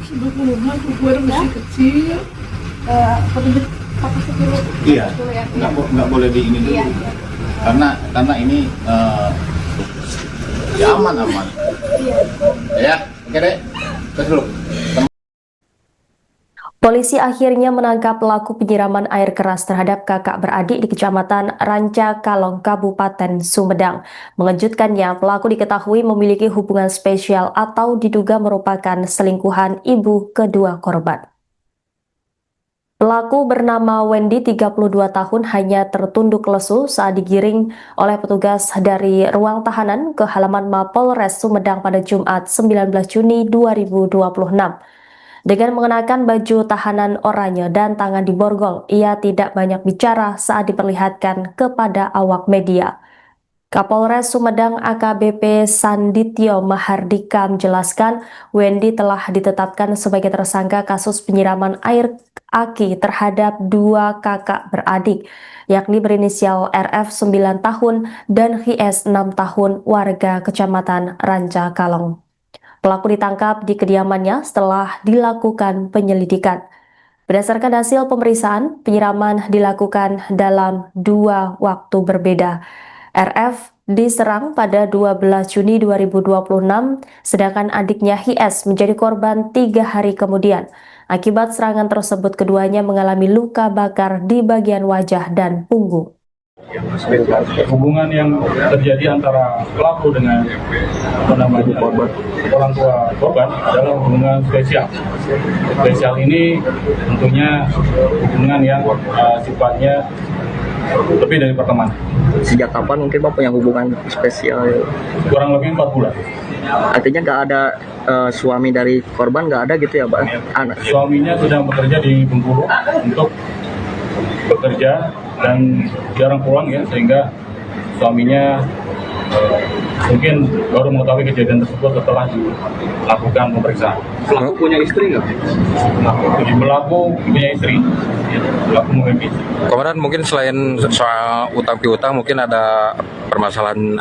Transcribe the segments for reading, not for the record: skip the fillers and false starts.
Sebelumnya gue masih kecil. Petunjuk pakai dulu. Iya, Ya. nggak boleh di ini dulu. Iya. Karena ini ya aman. Iya. Ya, oke deh. Terus dulu. Polisi akhirnya menangkap pelaku penyiraman air keras terhadap kakak beradik di Kecamatan Ranca Kalong, Kabupaten Sumedang. Mengejutkannya, pelaku diketahui memiliki hubungan spesial atau diduga merupakan selingkuhan ibu kedua korban. Pelaku bernama Wendy, 32 tahun, hanya tertunduk lesu saat digiring oleh petugas dari ruang tahanan ke halaman Mapolres Sumedang pada Jumat 19 Juni 2026. Dengan mengenakan baju tahanan oranye dan tangan diborgol, ia tidak banyak bicara saat diperlihatkan kepada awak media. Kapolres Sumedang AKBP Sandityo Mahardika menjelaskan Wendy telah ditetapkan sebagai tersangka kasus penyiraman air aki terhadap dua kakak beradik, yakni berinisial RF 9 tahun dan HIS 6 tahun warga Kecamatan Ranca Kalong. Pelaku ditangkap di kediamannya setelah dilakukan penyelidikan. Berdasarkan hasil pemeriksaan, penyiraman dilakukan dalam dua waktu berbeda. RF diserang pada 12 Juni 2026, sedangkan adiknya HIS menjadi korban 3 hari kemudian. Akibat serangan tersebut, keduanya mengalami luka bakar di bagian wajah dan punggung. Hubungan yang terjadi antara pelaku dengan orang tua korban adalah hubungan spesial. Spesial ini tentunya hubungan yang sifatnya lebih dari pertemanan. Sejak kapan mungkin Pak punya hubungan spesial? Kurang lebih 4 bulan. Artinya nggak ada suami dari korban, nggak ada gitu ya Pak? Anak. Suaminya sedang bekerja di Bengkulu untuk bekerja dan jarang pulang ya, sehingga suaminya mungkin baru mengetahui kejadian tersebut setelah dilakukan pemeriksaan. Pelaku punya istri nggak? Pelaku punya istri, pelaku memiliki istri. Kemarin mungkin selain soal utang piutang, mungkin ada permasalahan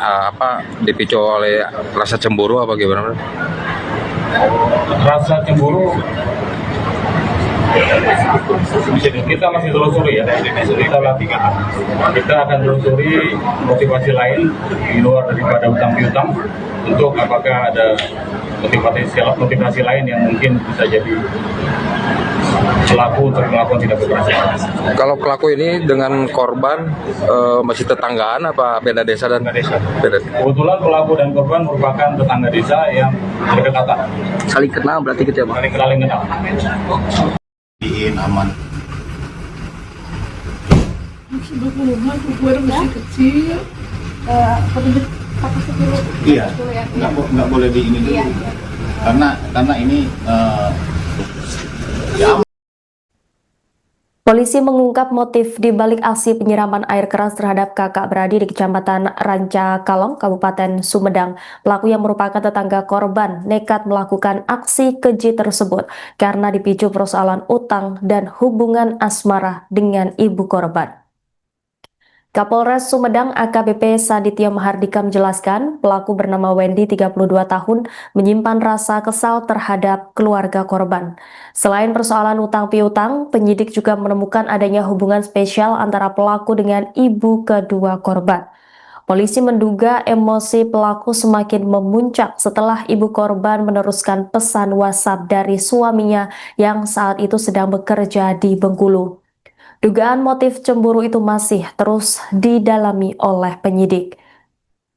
dipicu oleh rasa cemburu apa gimana? Rasa cemburu kita masih telusuri ya, kita akan telusuri motivasi lain di luar daripada utang piutang, untuk apakah ada motivasi lain yang mungkin bisa jadi pelaku untuk melakukan tindak kekerasan. Kalau pelaku ini dengan korban masih tetanggaan apa beda desa dan Desa. beda? Kebetulan pelaku dan korban merupakan tetangga desa yang berdekatan, Saling kenal berarti gitu ya Pak? saling kenal. Aman. Sebelumnya gue masih kecil. Petunjuk pakai dulu. Iya, Ya. nggak boleh di ini dulu. Iya. Karena ini ya aman. Polisi mengungkap motif di balik aksi penyiraman air keras terhadap kakak beradik di Kecamatan Ranca Kalong, Kabupaten Sumedang. Pelaku yang merupakan tetangga korban nekat melakukan aksi keji tersebut karena dipicu persoalan utang dan hubungan asmara dengan ibu korban. Kapolres Sumedang AKBP Sandityo Mahardika menjelaskan pelaku bernama Wendy, 32 tahun, menyimpan rasa kesal terhadap keluarga korban. Selain persoalan utang piutang, penyidik juga menemukan adanya hubungan spesial antara pelaku dengan ibu kedua korban. Polisi menduga emosi pelaku semakin memuncak setelah ibu korban meneruskan pesan WhatsApp dari suaminya yang saat itu sedang bekerja di Bengkulu. Dugaan motif cemburu itu masih terus didalami oleh penyidik.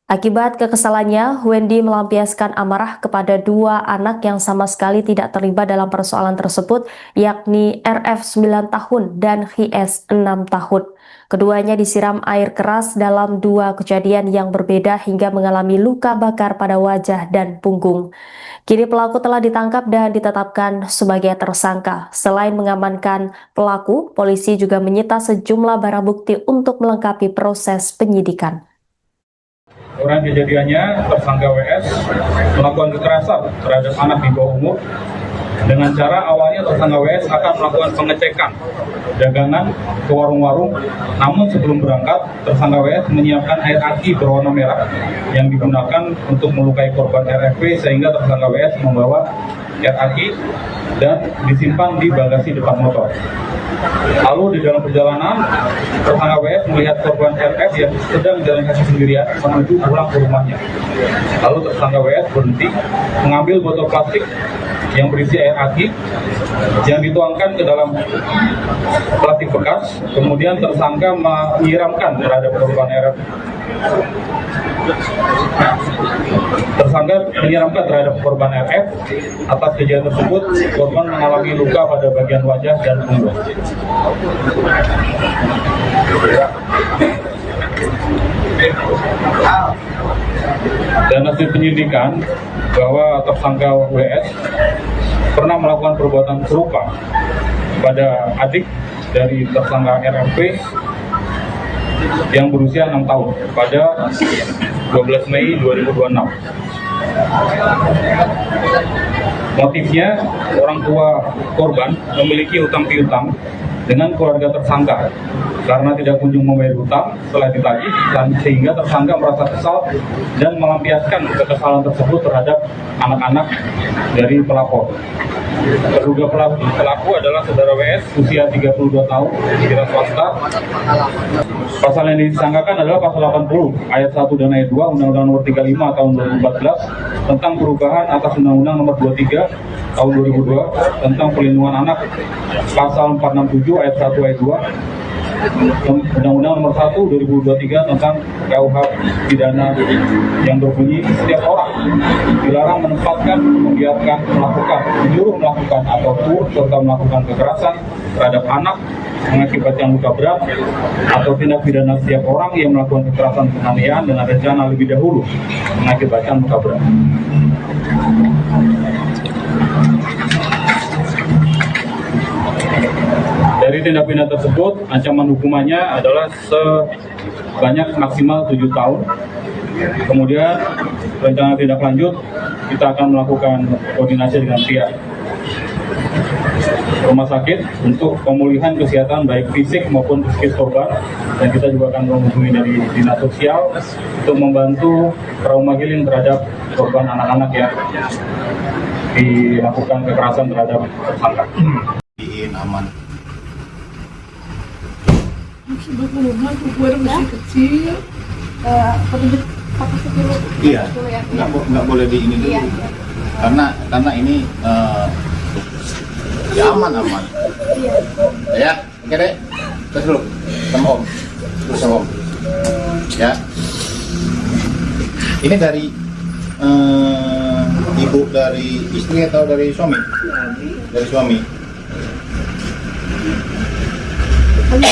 Akibat kekesalannya, Wendy melampiaskan amarah kepada dua anak yang sama sekali tidak terlibat dalam persoalan tersebut, yakni RF 9 tahun dan HIS 6 tahun. Keduanya disiram air keras dalam dua kejadian yang berbeda hingga mengalami luka bakar pada wajah dan punggung. Kini pelaku telah ditangkap dan ditetapkan sebagai tersangka. Selain mengamankan pelaku, polisi juga menyita sejumlah barang bukti untuk melengkapi proses penyidikan. Orang kejadiannya, tersangka WS melakukan kekerasan terhadap anak di bawah umur Dengan cara awalnya tersangka WS akan melakukan pengecekan dagangan ke warung-warung, namun sebelum berangkat, tersangka WS menyiapkan air aki berwarna merah yang digunakan untuk melukai korban RFP sehingga tersangka WS membawa air aki dan disimpan di bagasi depan motor. Lalu di dalam perjalanan, tersangka WS melihat korban RF yang sedang jalan kaki sendirian menuju pulang ke rumahnya. Lalu tersangka WS berhenti, mengambil botol plastik yang berisi air aki yang dituangkan ke dalam plastik bekas. Kemudian tersangka menyiramkan terhadap korban RF. Tersangka menyiramkan terhadap korban RF. Atas kejadian tersebut, korban mengalami luka pada bagian wajah dan punggung. Dan hasil penyidikan bahwa tersangka WS pernah melakukan perbuatan serupa pada adik dari tersangka RFP yang berusia 6 tahun pada 12 Mei 2026. Motifnya, orang tua korban memiliki hutang piutang dengan keluarga tersangka karena tidak kunjung membayar hutang setelah ditagih, dan sehingga tersangka merasa kesal dan melampiaskan kekesalan tersebut terhadap anak-anak dari pelapor. Terduga pelaku adalah saudara WS, usia 32 tahun, wira swasta. Pasal yang disangkakan adalah pasal 80 ayat 1 dan ayat 2 Undang-Undang Nomor 35 tahun 2014 tentang perubahan atas Undang-Undang Nomor 23 tahun 2002 tentang perlindungan anak, pasal 467 ayat 1 ayat 2 Undang-Undang Nomor 1 2023 tentang KUH pidana yang berbunyi setiap orang dilarang menempatkan, membiarkan, menyuruh melakukan atau turut serta melakukan kekerasan terhadap anak mengakibatkan luka berat atau tindak pidana setiap orang yang melakukan kekerasan penganiayaan dengan rencana lebih dahulu mengakibatkan luka berat. Dari tindak pidana tersebut, ancaman hukumannya adalah sebanyak maksimal 7 tahun. Kemudian rencana tindak lanjut, kita akan melakukan koordinasi dengan pihak rumah sakit untuk pemulihan kesehatan baik fisik maupun psikis korban, dan kita juga akan menghubungi dari dinas sosial untuk membantu trauma healing terhadap korban anak-anak yang dilakukan kekerasan terhadap tersangka. Aman. Sebelumnya gue masih kecil, petunjuk pakai dulu. Iya, nggak boleh di ini dulu. Iya. Karena ini ya aman. Iya. Ya, oke deh. Terus dulu sama Om. Terus sama Om. Ya. Ini dari ibu dari istri atau dari suami? Dari suami. Hanya